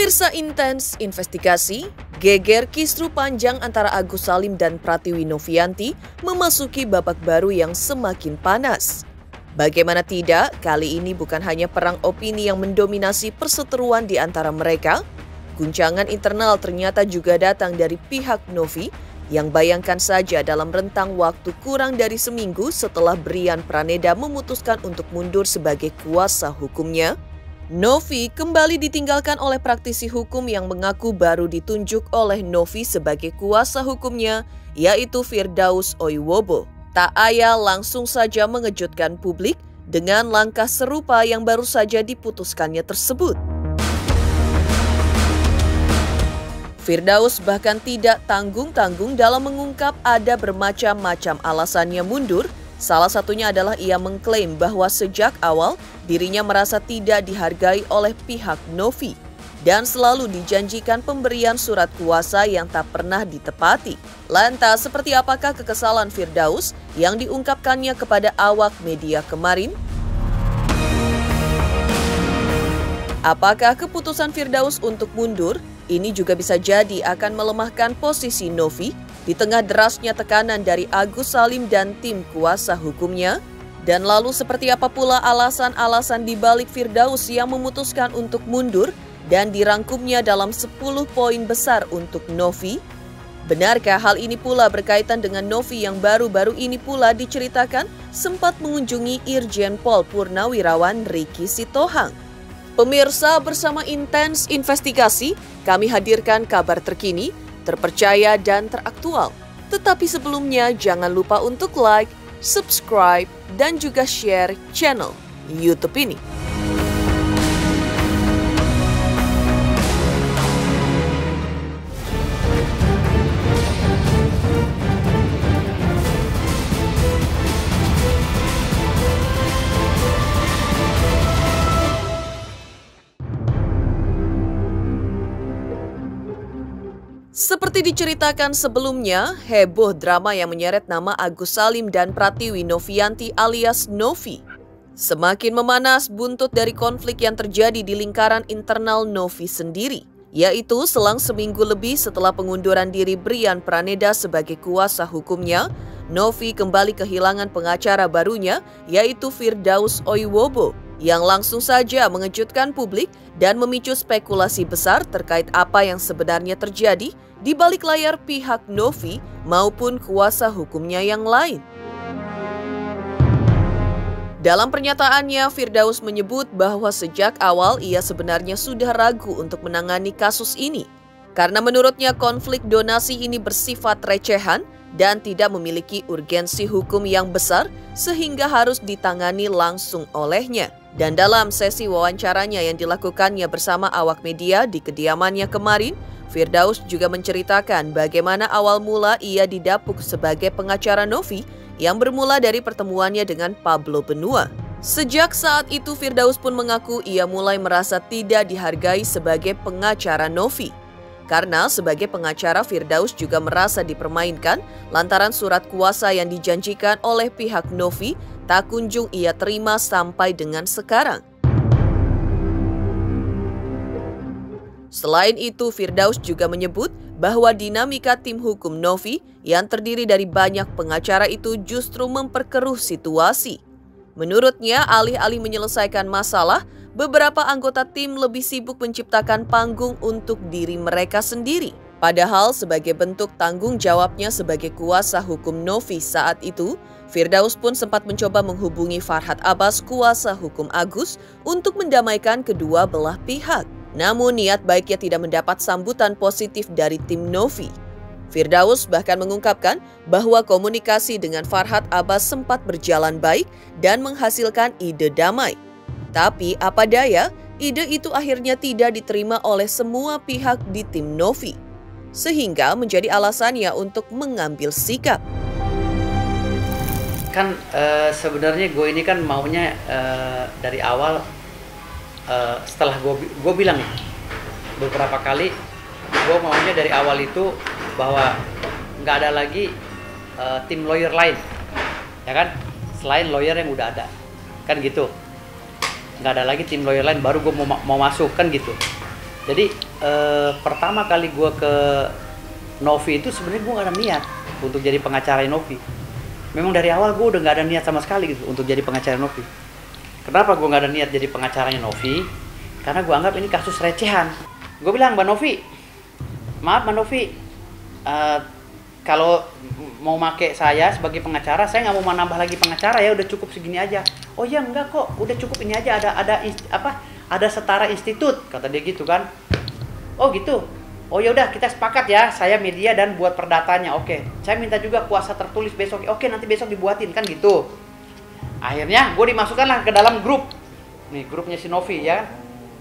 Pemirsa Intens Investigasi, geger kisru panjang antara Agus Salim dan Pratiwi Novianti memasuki babak baru yang semakin panas. Bagaimana tidak, kali ini bukan hanya perang opini yang mendominasi perseteruan di antara mereka. Guncangan internal ternyata juga datang dari pihak Novi, yang bayangkan saja dalam rentang waktu kurang dari seminggu setelah Brian Praneda memutuskan untuk mundur sebagai kuasa hukumnya, Novi kembali ditinggalkan oleh praktisi hukum yang mengaku baru ditunjuk oleh Novi sebagai kuasa hukumnya, yaitu Firdaus Oiwobo. Tak ayal langsung saja mengejutkan publik dengan langkah serupa yang baru saja diputuskannya tersebut. Firdaus bahkan tidak tanggung-tanggung dalam mengungkap ada bermacam-macam alasannya mundur. Salah satunya adalah ia mengklaim bahwa sejak awal dirinya merasa tidak dihargai oleh pihak Novi dan selalu dijanjikan pemberian surat kuasa yang tak pernah ditepati. Lantas, seperti apakah kekesalan Firdaus yang diungkapkannya kepada awak media kemarin? Apakah keputusan Firdaus untuk mundur ini juga bisa jadi akan melemahkan posisi Novi di tengah derasnya tekanan dari Agus Salim dan tim kuasa hukumnya? Dan lalu seperti apa pula alasan-alasan di balik Firdaus yang memutuskan untuk mundur dan dirangkumnya dalam 10 poin besar untuk Novi? Benarkah hal ini pula berkaitan dengan Novi yang baru-baru ini pula diceritakan sempat mengunjungi Irjen Pol Purnawirawan Riki Sitohang? Pemirsa, bersama Intens Investigasi, kami hadirkan kabar terkini, terpercaya dan teraktual. Tetapi sebelumnya jangan lupa untuk like, subscribe, dan juga share channel YouTube ini. Seperti diceritakan sebelumnya, heboh drama yang menyeret nama Agus Salim dan Pratiwi Novianti alias Novi semakin memanas buntut dari konflik yang terjadi di lingkaran internal Novi sendiri, yaitu selang seminggu lebih setelah pengunduran diri Brian Praneda sebagai kuasa hukumnya, Novi kembali kehilangan pengacara barunya, yaitu Firdaus Oiwobo, yang langsung saja mengejutkan publik dan memicu spekulasi besar terkait apa yang sebenarnya terjadi di balik layar pihak Novi maupun kuasa hukumnya yang lain. Dalam pernyataannya, Firdaus menyebut bahwa sejak awal ia sebenarnya sudah ragu untuk menangani kasus ini, karena menurutnya konflik donasi ini bersifat recehan dan tidak memiliki urgensi hukum yang besar sehingga harus ditangani langsung olehnya. Dan dalam sesi wawancaranya yang dilakukannya bersama awak media di kediamannya kemarin, Firdaus juga menceritakan bagaimana awal mula ia didapuk sebagai pengacara Novi yang bermula dari pertemuannya dengan Pablo Benua. Sejak saat itu Firdaus pun mengaku ia mulai merasa tidak dihargai sebagai pengacara Novi. Karena sebagai pengacara Firdaus juga merasa dipermainkan lantaran surat kuasa yang dijanjikan oleh pihak Novi tak kunjung ia terima sampai dengan sekarang. Selain itu, Firdaus juga menyebut bahwa dinamika tim hukum Novi yang terdiri dari banyak pengacara itu justru memperkeruh situasi. Menurutnya, alih-alih menyelesaikan masalah, beberapa anggota tim lebih sibuk menciptakan panggung untuk diri mereka sendiri. Padahal sebagai bentuk tanggung jawabnya sebagai kuasa hukum Novi saat itu, Firdaus pun sempat mencoba menghubungi Farhad Abbas, kuasa hukum Agus, untuk mendamaikan kedua belah pihak. Namun niat baiknya tidak mendapat sambutan positif dari tim Novi. Firdaus bahkan mengungkapkan bahwa komunikasi dengan Farhad Abbas sempat berjalan baik dan menghasilkan ide damai. Tapi apa daya, ide itu akhirnya tidak diterima oleh semua pihak di tim Novi, sehingga menjadi alasannya untuk mengambil sikap. Kan sebenarnya gue ini kan maunya dari awal, setelah gue bilang beberapa kali, gue maunya dari awal itu bahwa nggak ada lagi tim lawyer lain, ya kan, selain lawyer yang udah ada, kan gitu. Nggak ada lagi tim lawyer lain baru gue mau masuk, kan gitu. Jadi pertama kali gue ke Novi itu sebenarnya gue gak ada niat untuk jadi pengacara Novi. Memang dari awal gue udah gak ada niat sama sekali gitu untuk jadi pengacara Novi. Kenapa gue gak ada niat jadi pengacaranya Novi? Karena gue anggap ini kasus recehan. Gue bilang, Mbak Novi, maaf Mbak Novi, kalau mau make saya sebagai pengacara, saya nggak mau menambah lagi pengacara ya, udah cukup segini aja. Oh ya enggak kok, udah cukup ini aja, ada setara institut, kata dia gitu kan. Oh gitu. Oh ya udah kita sepakat ya, saya media dan buat perdatanya. Oke. Saya minta juga kuasa tertulis besok. Oke, nanti besok dibuatin kan gitu. Akhirnya gue dimasukkanlah ke dalam grup. Nih grupnya si Novi ya.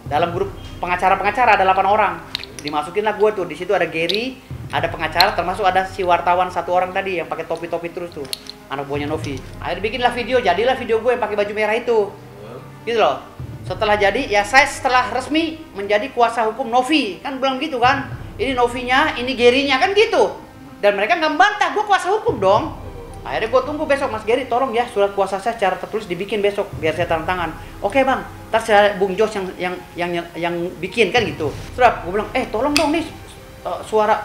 Dalam grup pengacara-pengacara ada 8 orang. Dimasukinlah gue tuh. Di situ ada Gary, ada pengacara, termasuk ada si wartawan 1 orang tadi yang pakai topi-topi terus tuh, anak buahnya Novi. Akhirnya bikinlah video, jadilah video gue yang pakai baju merah itu. Gitu loh. Setelah jadi, ya saya setelah resmi menjadi kuasa hukum Novi. Kan bilang gitu kan. Ini Novinya, ini Gary-nya kan gitu. Dan mereka nggak membantah, gue kuasa hukum dong. Akhirnya gue tunggu besok, Mas Gary tolong ya surat kuasa saya secara tertulis dibikin besok biar saya tanda tangan. Oke bang, ntar saya Bung Jos yang bikin kan gitu. Surat, gue bilang, tolong dong nih surat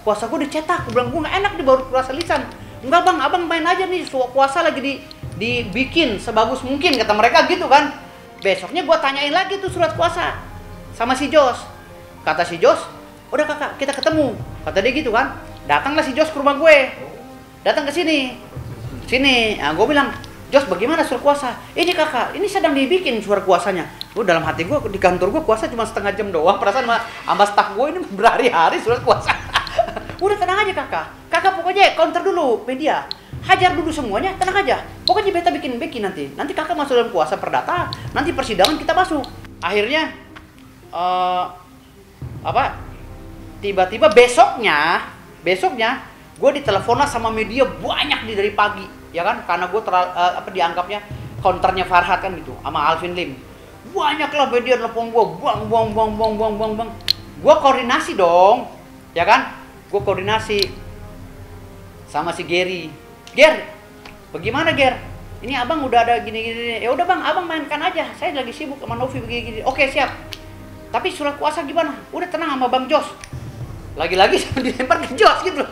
kuasa gue dicetak. Gue bilang, gue nggak enak nih baru kuasa lisan. Enggak bang, abang main aja nih, surat kuasa lagi dibikin sebagus mungkin kata mereka gitu kan. Besoknya gue tanyain lagi tuh surat kuasa sama si Jos. Kata si Jos, udah kakak kita ketemu. Kata dia gitu kan. Datanglah si Jos ke rumah gue. Datang ke sini. Nah, gue bilang, Jos bagaimana surat kuasa? Ini kakak, ini sedang dibikin surat kuasanya. Gue dalam hati gue di kantor gue kuasa cuma setengah jam doang. Perasaan sama staf gue ini berhari-hari surat kuasa. Udah tenang aja kakak. Kakak pokoknya counter dulu media. Hajar dulu semuanya, tenang aja. Pokoknya beta bikin nanti. Nanti kakak masuk dalam kuasa perdata. Nanti persidangan kita masuk. Akhirnya tiba-tiba besoknya gue ditelepon lah sama media banyak nih dari pagi, ya kan? Karena gue dianggapnya counternya Farhad kan gitu, sama Alvin Lim. Banyak lah media telepon gue, bang. Gue koordinasi dong, ya kan? Gue koordinasi sama si Gary. Ger, bagaimana Ger? Ini abang udah ada gini-gini. Ya udah bang, abang mainkan aja. Saya lagi sibuk sama Novi begini-gini. Oke siap. Tapi surat kuasa gimana? Udah tenang sama Bang Jos. Lagi-lagi sama dilempar ke Jos gitu loh.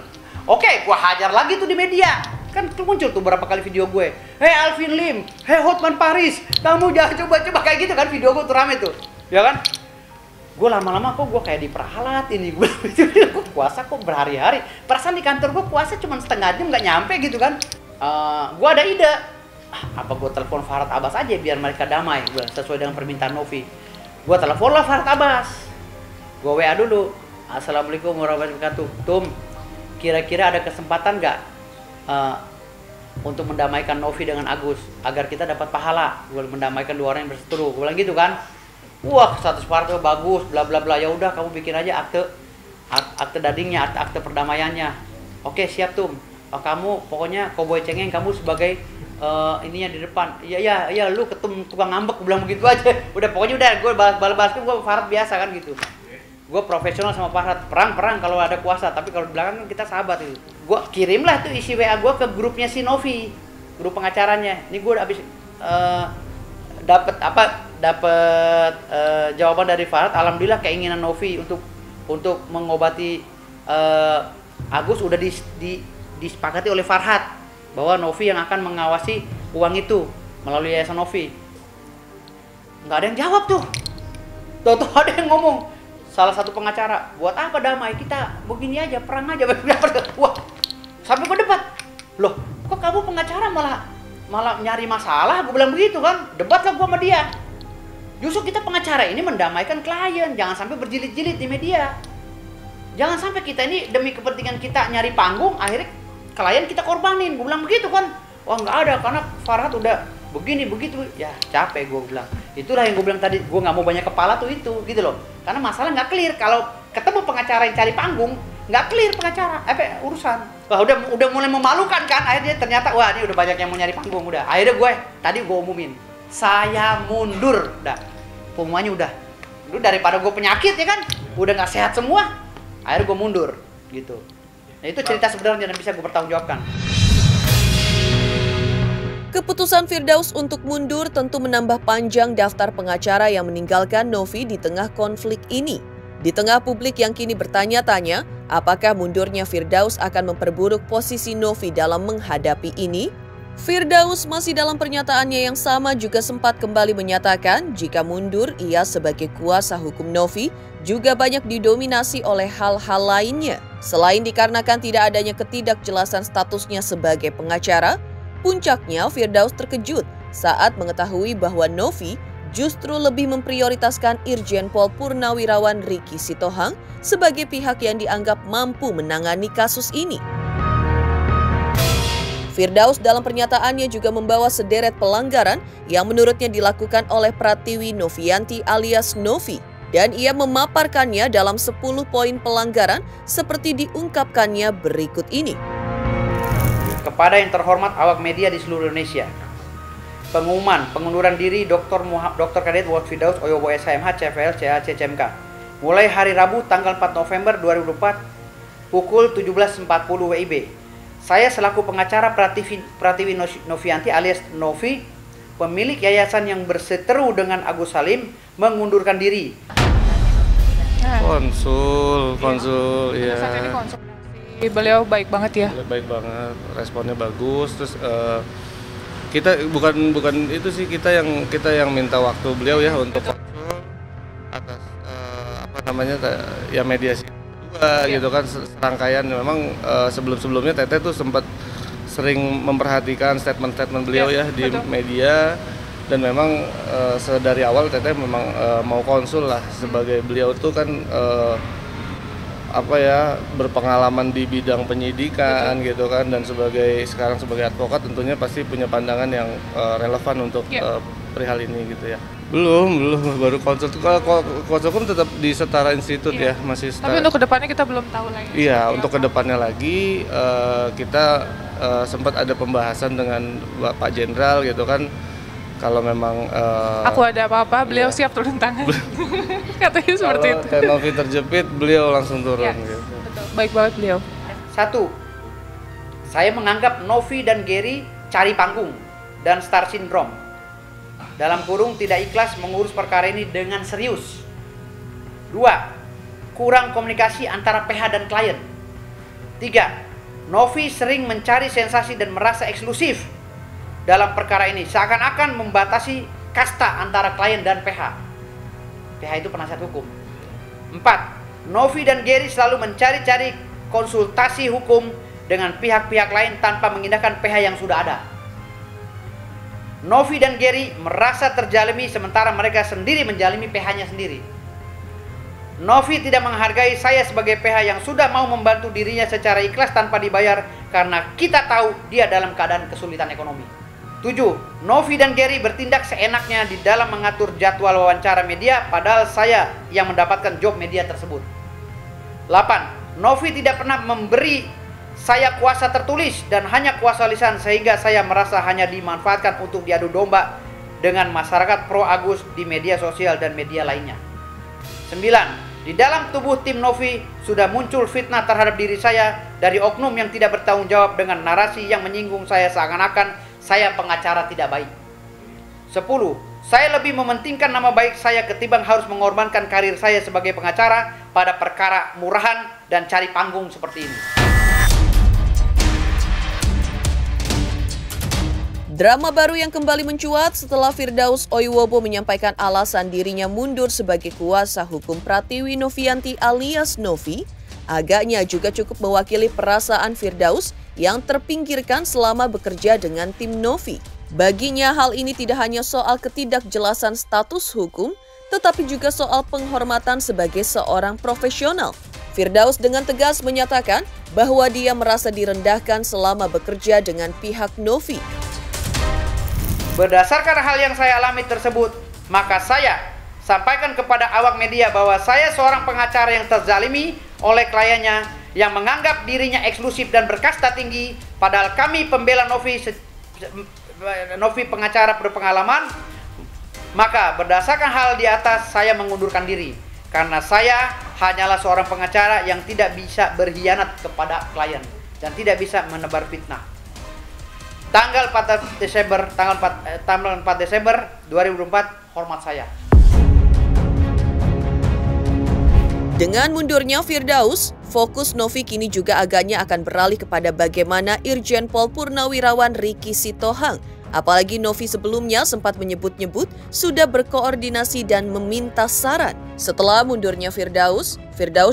Oke, gua hajar lagi tuh di media. Kan tuh muncul tuh berapa kali video gue. Hei Alvin Lim, hei Hotman Paris, kamu jangan coba-coba kayak gitu kan, video gue tuh rame tuh. Ya kan? Gue lama-lama kok gue kayak diperalat ini. Gue puasa kok berhari-hari. Perasaan di kantor gue puasa cuma setengah jam nggak nyampe gitu kan. Gue ada ide. Apa gue telepon Farhad Abbas aja biar mereka damai. Gue sesuai dengan permintaan Novi. Gue telepon lah Farhad Abbas. Gue WA dulu. Assalamualaikum warahmatullahi wabarakatuh. Tum, kira-kira ada kesempatan nggak untuk mendamaikan Novi dengan Agus agar kita dapat pahala? Gue mendamaikan 2 orang yang berseteru. Gue bilang gitu kan. Wah, status partai bagus, bla bla bla. Ya udah, kamu bikin aja akte dadingnya, akte perdamaiannya. Oke, siap Tum. Kamu pokoknya Cowboy Cengeng, kamu sebagai ininya di depan. Iya, lu ketum tukang ngambek, gue bilang begitu aja. Udah, pokoknya udah, gue balas gue Farhad biasa kan gitu. Gue profesional sama Farhad, perang kalau ada kuasa, tapi kalau di belakang kita sahabat itu. Gue kirimlah tuh isi WA gue ke grupnya si Novi, grup pengacaranya. Ini gue habis dapat jawaban dari Farhad. Alhamdulillah keinginan Novi untuk mengobati Agus udah disepakati oleh Farhad bahwa Novi yang akan mengawasi uang itu melalui yayasan Novi. Nggak ada yang jawab tuh. Tuh ada yang ngomong. Salah satu pengacara, buat apa damai? Kita begini aja, perang aja. Wah, sampai gue debat. Loh, kok kamu pengacara malah nyari masalah? Gue bilang begitu kan. Debat lah gue sama dia. Justru kita pengacara ini mendamaikan klien. Jangan sampai berjilid-jilid di media. Jangan sampai kita ini demi kepentingan kita nyari panggung, akhirnya klien kita korbanin. Gue bilang begitu kan. Wah nggak ada, karena Farhad udah begini begitu. Ya capek gue bilang. Itulah yang gue bilang tadi, gue nggak mau banyak kepala tuh itu gitu loh. Karena masalah nggak clear. Kalau ketemu pengacara yang cari panggung, nggak clear pengacara, urusan. Wah udah mulai memalukan kan. Akhirnya ternyata wah ini udah banyak yang mau nyari panggung udah. Akhirnya gue umumin, saya mundur dah. Pengumumannya udah. Lu daripada gue penyakit ya kan, udah nggak sehat semua. Akhirnya gue mundur gitu. Nah itu cerita sebenarnya dan bisa gue bertanggungjawabkan. Keputusan Firdaus untuk mundur tentu menambah panjang daftar pengacara yang meninggalkan Novi di tengah konflik ini. Di tengah publik yang kini bertanya-tanya, apakah mundurnya Firdaus akan memperburuk posisi Novi dalam menghadapi ini? Firdaus masih dalam pernyataannya yang sama juga sempat kembali menyatakan jika mundur ia sebagai kuasa hukum Novi juga banyak didominasi oleh hal-hal lainnya. Selain dikarenakan tidak adanya ketidakjelasan statusnya sebagai pengacara, puncaknya Firdaus terkejut saat mengetahui bahwa Novi justru lebih memprioritaskan Irjen Pol Purnawirawan Riki Sitohang sebagai pihak yang dianggap mampu menangani kasus ini. Firdaus dalam pernyataannya juga membawa sederet pelanggaran yang menurutnya dilakukan oleh Pratiwi Novianti alias Novi, dan ia memaparkannya dalam 10 poin pelanggaran seperti diungkapkannya berikut ini. Kepada yang terhormat awak media di seluruh Indonesia, pengumuman pengunduran diri Dr. Kadet Muhammad Firdaus Oyobo SHMH CFL CHC CMK mulai hari Rabu tanggal 4 November 2024 pukul 17.40 WIB. Saya selaku pengacara Pratiwi Novianti alias Novi, pemilik yayasan yang berseteru dengan Agus Salim, mengundurkan diri. Konsul, ya. Saat ini konsultasi, beliau baik banget ya. Baik banget, responnya bagus. Terus kita bukan itu sih kita yang minta waktu beliau ya untuk konsul atas ya mediasi. Gitu kan serangkaian memang sebelumnya Teteh tuh sempat sering memperhatikan statement-statement beliau ya di media, dan memang dari awal Teteh memang mau konsul lah, sebagai beliau tuh kan berpengalaman di bidang penyidikan gitu kan, dan sekarang sebagai advokat tentunya pasti punya pandangan yang relevan untuk perihal ini gitu ya. Belum baru konsul. Kalau konsul kan tetap di Setara Institut ya, masih setara. Tapi untuk kedepannya kita belum tahu lagi. Iya, untuk kedepannya lagi kita sempat ada pembahasan dengan Bapak Jenderal gitu kan, kalau memang aku ada apa-apa, beliau siap turun tangan. Katanya seperti itu. Kalau Novi terjepit, beliau langsung turun gitu. Betul. Baik banget beliau. 1. Saya menganggap Novi dan Gary cari panggung dan star syndrome. Dalam kurung tidak ikhlas mengurus perkara ini dengan serius. 2. Kurang komunikasi antara PH dan klien. 3. Novi sering mencari sensasi dan merasa eksklusif dalam perkara ini, seakan-akan membatasi kasta antara klien dan PH. PH itu penasihat hukum. 4. Novi dan Gary selalu mencari-cari konsultasi hukum dengan pihak-pihak lain tanpa mengindahkan PH yang sudah ada. Novi dan Gary merasa terjalimi sementara mereka sendiri menjalimi PH-nya sendiri. Novi tidak menghargai saya sebagai PH yang sudah mau membantu dirinya secara ikhlas tanpa dibayar karena kita tahu dia dalam keadaan kesulitan ekonomi. 7. Novi dan Gary bertindak seenaknya di dalam mengatur jadwal wawancara media padahal saya yang mendapatkan job media tersebut. 8. Novi tidak pernah memberi saya kuasa tertulis dan hanya kuasa lisan sehingga saya merasa hanya dimanfaatkan untuk diadu domba dengan masyarakat pro Agus di media sosial dan media lainnya. 9. Di dalam tubuh tim Novi sudah muncul fitnah terhadap diri saya dari oknum yang tidak bertanggung jawab dengan narasi yang menyinggung saya seakan-akan saya pengacara tidak baik. 10. Saya lebih mementingkan nama baik saya ketimbang harus mengorbankan karir saya sebagai pengacara pada perkara murahan dan cari panggung seperti ini. Drama baru yang kembali mencuat setelah Firdaus Oyobo menyampaikan alasan dirinya mundur sebagai kuasa hukum Pratiwi Novianti alias Novi, agaknya juga cukup mewakili perasaan Firdaus yang terpinggirkan selama bekerja dengan tim Novi. Baginya hal ini tidak hanya soal ketidakjelasan status hukum, tetapi juga soal penghormatan sebagai seorang profesional. Firdaus dengan tegas menyatakan bahwa dia merasa direndahkan selama bekerja dengan pihak Novi. Berdasarkan hal yang saya alami tersebut, maka saya sampaikan kepada awak media bahwa saya seorang pengacara yang terzalimi oleh kliennya yang menganggap dirinya eksklusif dan berkasta tinggi, padahal kami pembela Novi pengacara berpengalaman. Maka berdasarkan hal di atas saya mengundurkan diri karena saya hanyalah seorang pengacara yang tidak bisa berkhianat kepada klien dan tidak bisa menebar fitnah. Tanggal 4 Desember 2024, hormat saya. Dengan mundurnya Firdaus, fokus Novi kini juga agaknya akan beralih kepada bagaimana Irjen Pol Purnawirawan Ricky Sitohang. Apalagi Novi sebelumnya sempat menyebut-nyebut sudah berkoordinasi dan meminta saran. Setelah mundurnya Firdaus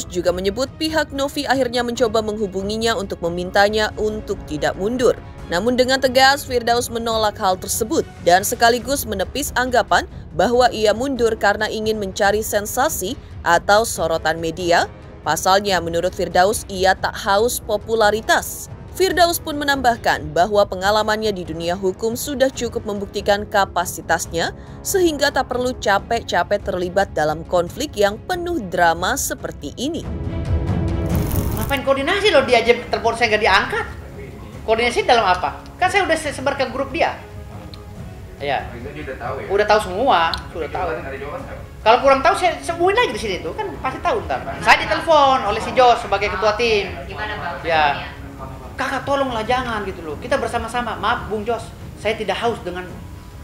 juga menyebut pihak Novi akhirnya mencoba menghubunginya untuk memintanya untuk tidak mundur. Namun dengan tegas Firdaus menolak hal tersebut dan sekaligus menepis anggapan bahwa ia mundur karena ingin mencari sensasi atau sorotan media. Pasalnya menurut Firdaus ia tak haus popularitas. Firdaus pun menambahkan bahwa pengalamannya di dunia hukum sudah cukup membuktikan kapasitasnya sehingga tak perlu capek-capek terlibat dalam konflik yang penuh drama seperti ini. Ngapain koordinasi loh, dia aja telepon saya nggak diangkat. Koordinasi dalam apa? Kan saya udah sebar ke grup dia. Ya. Udah tahu ya? Udah tahu semua, sudah tahu. Kalau kurang tahu saya semuanya lagi di sini tuh kan pasti tahu ntar. Saya ditelepon oleh si Jos sebagai ketua tim. Gimana Bang? Ya. Kakak tolonglah jangan gitu loh. Kita bersama-sama. Maaf Bung Jos, saya tidak haus dengan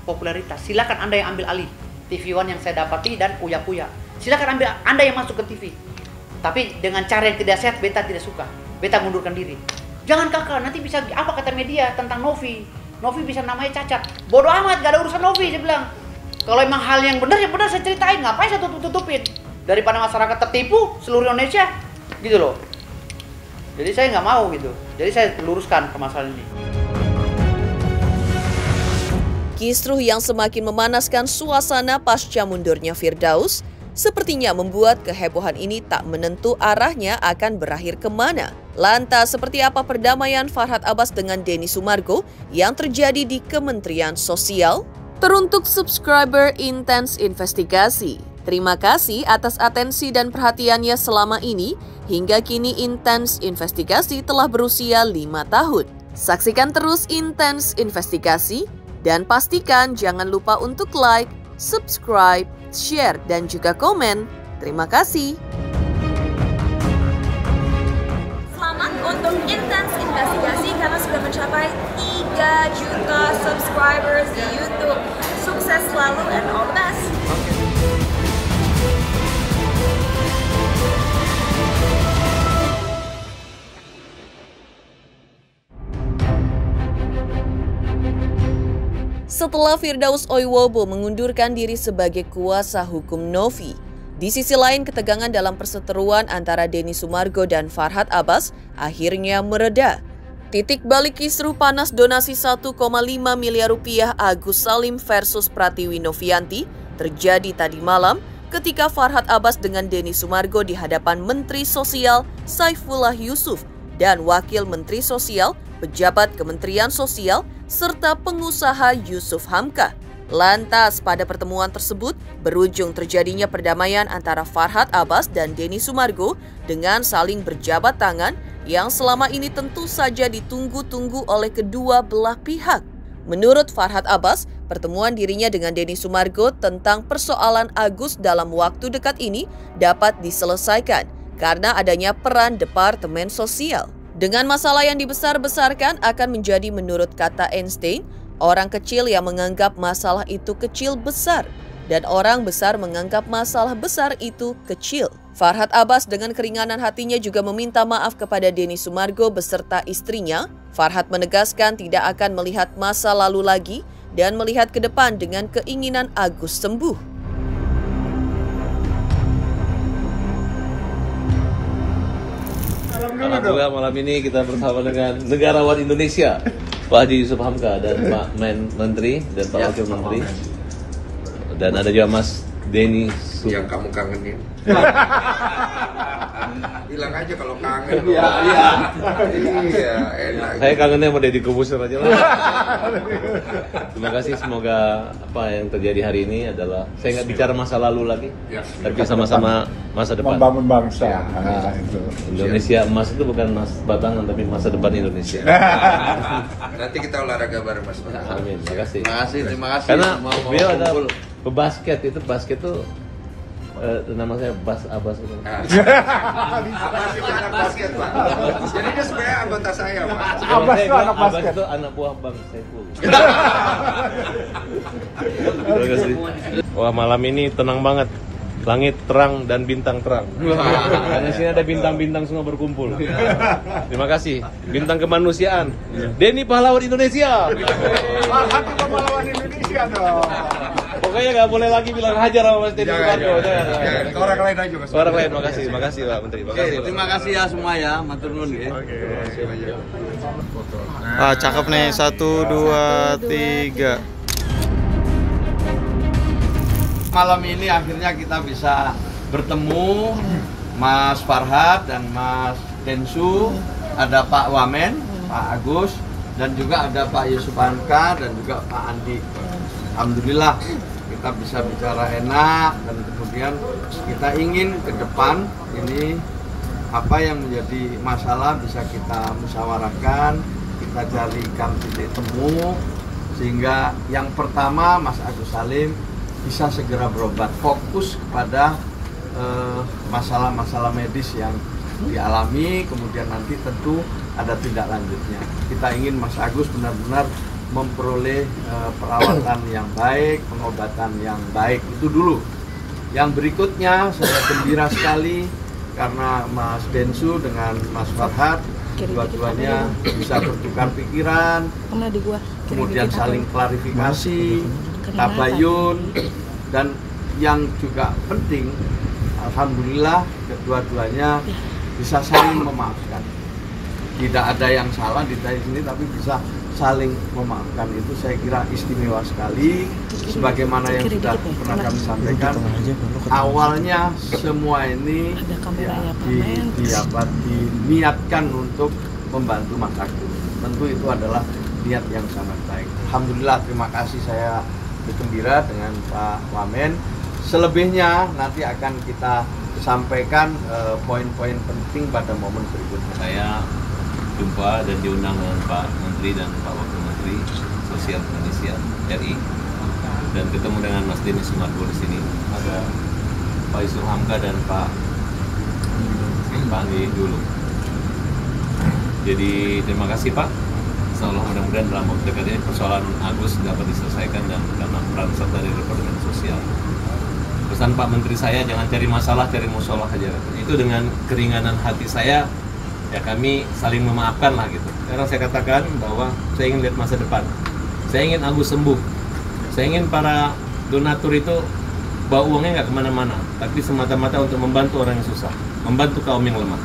popularitas. Silakan Anda yang ambil alih TV One yang saya dapati dan Uya-Uya. Silakan ambil Anda yang masuk ke TV. Tapi dengan cara yang tidak sehat, beta tidak suka. Beta mundurkan diri. Jangan kakak, nanti bisa apa kata media tentang Novi. Novi bisa namanya cacat. Bodoh amat, gak ada urusan Novi, saya bilang. Kalau emang hal yang benar, ya benar saya ceritain. Ngapain saya tutup-tutupin? Daripada masyarakat tertipu seluruh Indonesia, gitu loh. Jadi saya nggak mau gitu. Jadi saya luruskan permasalahan ini. Kisruh yang semakin memanaskan suasana pasca mundurnya Firdaus sepertinya membuat kehebohan ini tak menentu arahnya akan berakhir kemana. Lantas seperti apa perdamaian Farhad Abbas dengan Denny Sumargo yang terjadi di Kementerian Sosial? Teruntuk subscriber Intens Investigasi, terima kasih atas atensi dan perhatiannya selama ini. Hingga kini Intens Investigasi telah berusia 5 tahun. Saksikan terus Intens Investigasi dan pastikan jangan lupa untuk like, subscribe, share, dan juga komen. Terima kasih. Selamat untuk Intens Investigasi karena sudah mencapai 3 juta subscribers di YouTube. Sukses selalu and all the best. Setelah Firdaus Oiwobo mengundurkan diri sebagai kuasa hukum Novi, di sisi lain ketegangan dalam perseteruan antara Denny Sumargo dan Farhad Abbas akhirnya mereda. Titik balik kisruh panas donasi 1,5 miliar rupiah Agus Salim versus Pratiwi Novianti terjadi tadi malam ketika Farhad Abbas dengan Denny Sumargo di hadapan Menteri Sosial Saifullah Yusuf dan Wakil Menteri Sosial, pejabat Kementerian Sosial, serta pengusaha Yusuf Hamka. Lantas pada pertemuan tersebut berujung terjadinya perdamaian antara Farhad Abbas dan Denny Sumargo dengan saling berjabat tangan yang selama ini tentu saja ditunggu-tunggu oleh kedua belah pihak. Menurut Farhad Abbas, pertemuan dirinya dengan Denny Sumargo tentang persoalan Agus dalam waktu dekat ini dapat diselesaikan karena adanya peran Departemen Sosial. Dengan masalah yang dibesar-besarkan akan menjadi menurut kata Einstein, orang kecil yang menganggap masalah itu kecil besar, dan orang besar menganggap masalah besar itu kecil. Farhad Abbas dengan keringanan hatinya juga meminta maaf kepada Denny Sumargo beserta istrinya. Farhad menegaskan tidak akan melihat masa lalu lagi dan melihat ke depan dengan keinginan Agus sembuh. Alhamdulillah malam ini kita bersama dengan negarawan Indonesia, Pak Haji Yusuf Hamka dan Pak Menteri dan Pak Wakil Menteri, dan ada juga Mas Denny yang kamu kangenin. Bilang aja kalau kangen. Iya. Iya, enak. Saya kangennya sama Deddy Kobuser aja lah. Terima kasih, semoga apa yang terjadi hari ini adalah, saya nggak bicara masa lalu lagi, tapi sama-sama masa depan. Membangun bangsa. Nah, itu. Indonesia emas itu bukan emas batangan, tapi masa depan Indonesia. Nanti kita olahraga bareng Mas. Amin, terima kasih. Terima kasih. Karena beliau ada pebasket, itu basket tuh nama saya Bas Abbas itu. Abbas itu anak basket, Pak. Jadi dia sebenarnya anggota saya, Pak. Abbas itu anak Abbas basket. itu anak buah Bang Saiful. Terima kasih. Wah, malam ini tenang banget. Langit terang dan bintang terang. Karena sini ada bintang-bintang semua berkumpul. Terima kasih. Bintang kemanusiaan. Denny pahlawan Indonesia. Satu pahlawan Indonesia dong. Pokoknya nggak boleh lagi bilang hajar sama Mas Denny Sumargo. Orang lain aja Mas. Orang lain, makasih Pak Menteri. Makasih. Terima kasih ya semua ya, matur nuwun ya. Cakep nih, 1, 2, 3. Malam ini akhirnya kita bisa bertemu Mas Farhad dan Mas Densu, ada Pak Wamen, Pak Agus, dan juga ada Pak Yusuf Hamka dan juga Pak Andi. Alhamdulillah kita bisa bicara enak, dan kemudian kita ingin ke depan ini apa yang menjadi masalah bisa kita musyawarahkan, kita carikan titik temu, sehingga yang pertama Mas Agus Salim bisa segera berobat, fokus kepada masalah-masalah medis yang dialami, kemudian nanti tentu ada tindak lanjutnya. Kita ingin Mas Agus benar-benar memperoleh perawatan yang baik, pengobatan yang baik, itu dulu. Yang berikutnya saya gembira sekali karena Mas Densu dengan Mas Farhad dua-duanya bisa bertukar pikiran, kemudian saling klarifikasi, tabayun, dan yang juga penting, alhamdulillah kedua-duanya bisa saling memaafkan. Tidak ada yang salah di sini, tapi bisa saling memaafkan. Itu saya kira istimewa sekali. Sebagaimana yang sudah pernah kami sampaikan, awalnya semua ini diniatkan untuk membantu Mas Agus. Tentu itu adalah niat yang sangat baik. Alhamdulillah, terima kasih, saya bergembira dengan Pak Wamen. Selebihnya nanti akan kita sampaikan poin-poin penting pada momen berikutnya. Saya jumpa dan diundang dengan Pak Menteri dan Pak Wakil Menteri Sosial Indonesia RI, dan ketemu dengan Mas Denny Sumargo di sini. Ada Pak Yusuf Hamka dan Pak Andi dulu. Jadi terima kasih Pak. Insyaallah mudah-mudahan dalam waktu dekat ini persoalan Agus dapat diselesaikan dan karena peran serta dari Departemen Sosial. Pesan Pak Menteri saya, jangan cari masalah, cari musalah aja. Itu dengan keringanan hati saya, ya kami saling memaafkan lah gitu. Karena saya katakan bahwa saya ingin lihat masa depan. Saya ingin Agus sembuh. Saya ingin para donatur itu bawa uangnya nggak kemana-mana, tapi semata-mata untuk membantu orang yang susah, membantu kaum yang lemah.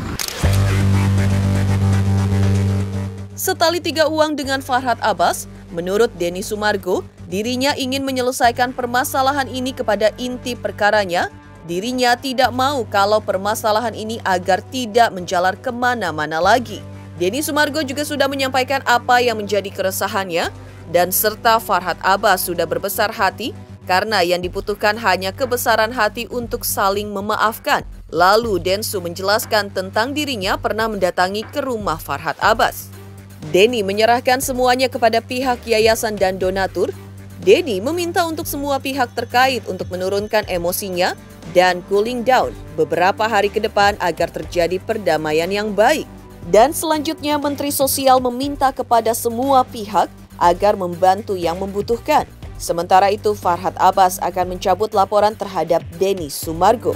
Setali tiga uang dengan Farhad Abbas, menurut Denny Sumargo, dirinya ingin menyelesaikan permasalahan ini kepada inti perkaranya. Dirinya tidak mau kalau permasalahan ini agar tidak menjalar kemana-mana lagi. Denny Sumargo juga sudah menyampaikan apa yang menjadi keresahannya, dan serta Farhad Abbas sudah berbesar hati karena yang dibutuhkan hanya kebesaran hati untuk saling memaafkan. Lalu Densu menjelaskan tentang dirinya pernah mendatangi ke rumah Farhad Abbas. Denny menyerahkan semuanya kepada pihak yayasan dan donatur. Denny meminta untuk semua pihak terkait untuk menurunkan emosinya dan cooling down beberapa hari ke depan agar terjadi perdamaian yang baik. Dan selanjutnya Menteri Sosial meminta kepada semua pihak agar membantu yang membutuhkan. Sementara itu Farhad Abbas akan mencabut laporan terhadap Denny Sumargo.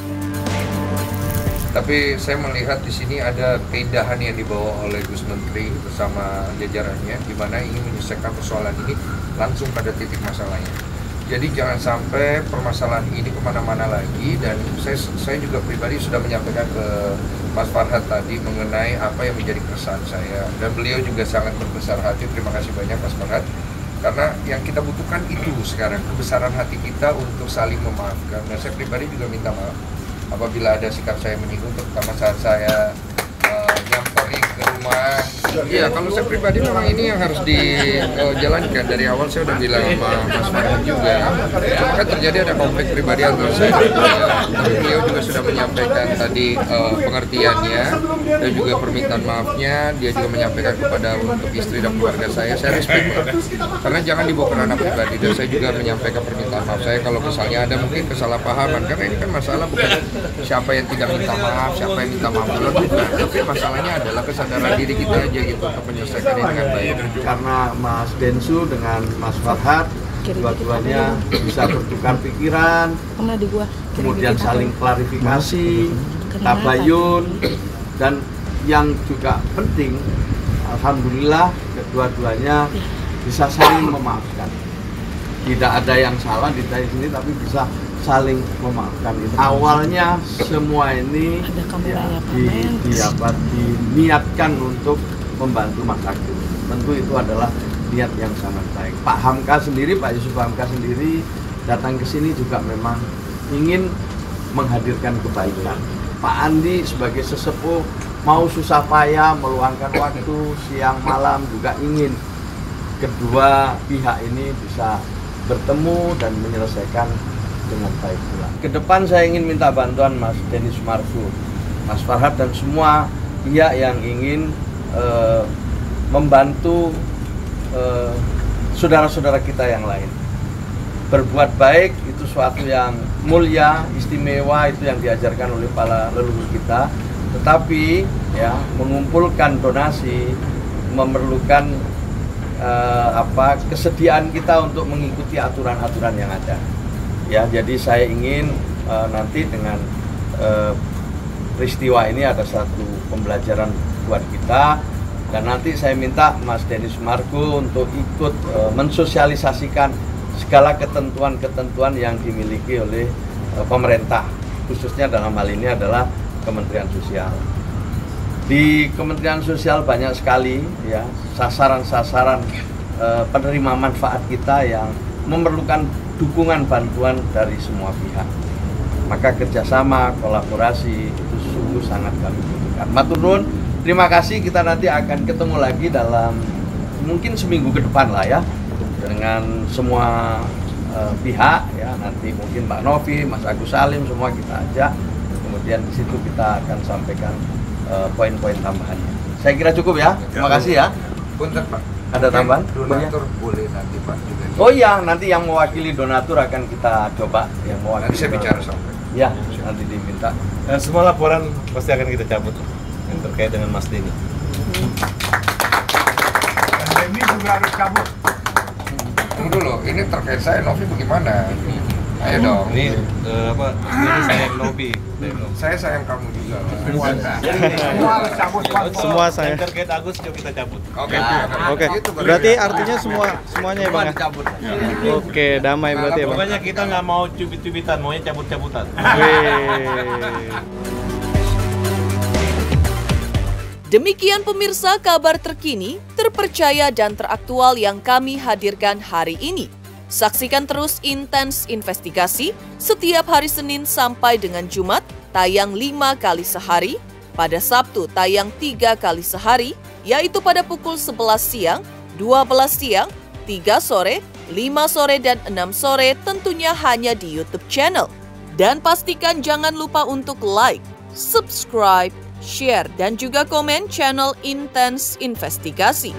Tapi saya melihat di sini ada keindahan yang dibawa oleh Gus Menteri bersama jajarannya, di mana ingin menyelesaikan persoalan ini langsung pada titik masalahnya. Jadi jangan sampai permasalahan ini kemana-mana lagi, dan saya juga pribadi sudah menyampaikan ke Mas Farhad tadi mengenai apa yang menjadi keresahan saya, dan beliau juga sangat berbesar hati. Terima kasih banyak Mas Farhad, karena yang kita butuhkan itu sekarang, kebesaran hati kita untuk saling memaafkan. Dan saya pribadi juga minta maaf apabila ada sikap saya menyinggung, terutama saat saya nyamperi ke rumah. Iya, kalau saya pribadi memang ini yang harus dijalankan. Dari awal saya udah bilang sama Mas Farhad juga. Cuma kan terjadi ada konflik pribadi antara saya dan beliau. Tapi beliau juga sudah menyampaikan tadi pengertiannya dan juga permintaan maafnya. Dia juga menyampaikan kepada untuk istri dan keluarga saya respect. Karena jangan dibawa ke ranah pribadi. Dan saya juga menyampaikan permintaan maaf saya kalau misalnya ada mungkin kesalahpahaman. Karena ini kan masalah bukan siapa yang tidak minta maaf, siapa yang minta maaf bukan. Tapi masalahnya adalah kesadaran diri kita aja gitu untuk menyelesaikan ini dengan baik. Karena Mas Densu dengan Mas Farhad dua-duanya bisa bertukar pikiran, kemudian saling klarifikasi, tabayun, dan yang juga penting, alhamdulillah kedua-duanya bisa saling memaafkan. Tidak ada yang salah di sini, tapi bisa saling memaafkan. Awalnya semua ini diniatkan untuk membantu Mas Agus. Tentu itu adalah niat yang sangat baik. Pak Hamka sendiri, Pak Yusuf Hamka sendiri datang ke sini juga memang ingin menghadirkan kebaikan. Pak Andi sebagai sesepuh mau susah payah meluangkan waktu siang malam juga ingin kedua pihak ini bisa bertemu dan menyelesaikan dengan baik pula. Ke depan saya ingin minta bantuan Mas Denny Sumarso, Mas Farhad dan semua pihak yang ingin membantu saudara-saudara kita yang lain. Berbuat baik itu suatu yang mulia, istimewa, itu yang diajarkan oleh para leluhur kita. Tetapi ya, mengumpulkan donasi memerlukan kesediaan kita untuk mengikuti aturan-aturan yang ada. Ya, jadi saya ingin nanti dengan peristiwa ini ada satu pembelajaran buat kita. Dan nanti saya minta Mas Denny Sumarso untuk ikut mensosialisasikan segala ketentuan-ketentuan yang dimiliki oleh pemerintah, khususnya dalam hal ini adalah Kementerian Sosial. Di Kementerian Sosial banyak sekali ya sasaran-sasaran penerima manfaat kita yang memerlukan dukungan bantuan dari semua pihak. Maka kerjasama, kolaborasi itu sungguh sangat kami butuhkan. Matur nuwun. Terima kasih, kita nanti akan ketemu lagi dalam mungkin seminggu ke depan lah ya, dengan semua pihak ya, nanti mungkin Pak Novi, Mas Agus Salim, semua kita ajak, kemudian di situ kita akan sampaikan poin-poin tambahannya. Saya kira cukup ya, terima kasih ya. Punten Pak. Ada tambahan? Donatur boleh nanti Pak juga. Oh iya, nanti yang mewakili donatur akan kita coba yang mewakili. Nanti saya bicara sampai. Ya, nanti diminta. Dan semua laporan pasti akan kita cabut yang terkait dengan Mas Denny. Denny juga harus cabut. Tunggu dulu, ini terkait saya Novi bagaimana? Ayo dong. Ini ini saya Novi. Saya sayang kamu juga. Semua harus cabut. Semua saya. Yang terkait Agus juga kita cabut. Oke. Oke. Berarti artinya semuanya ya Bang ya? Oke, damai berarti ya Bang. Pokoknya kita nggak mau cubit-cubitan, maunya cabut-cabutan. Demikian pemirsa kabar terkini, terpercaya dan teraktual yang kami hadirkan hari ini. Saksikan terus Intens Investigasi setiap hari Senin sampai dengan Jumat tayang 5 kali sehari, pada Sabtu tayang 3 kali sehari, yaitu pada pukul 11 siang, 12 siang, 3 sore, 5 sore, dan 6 sore tentunya hanya di YouTube channel. Dan pastikan jangan lupa untuk like, subscribe, share, dan juga komen channel Intens Investigasi.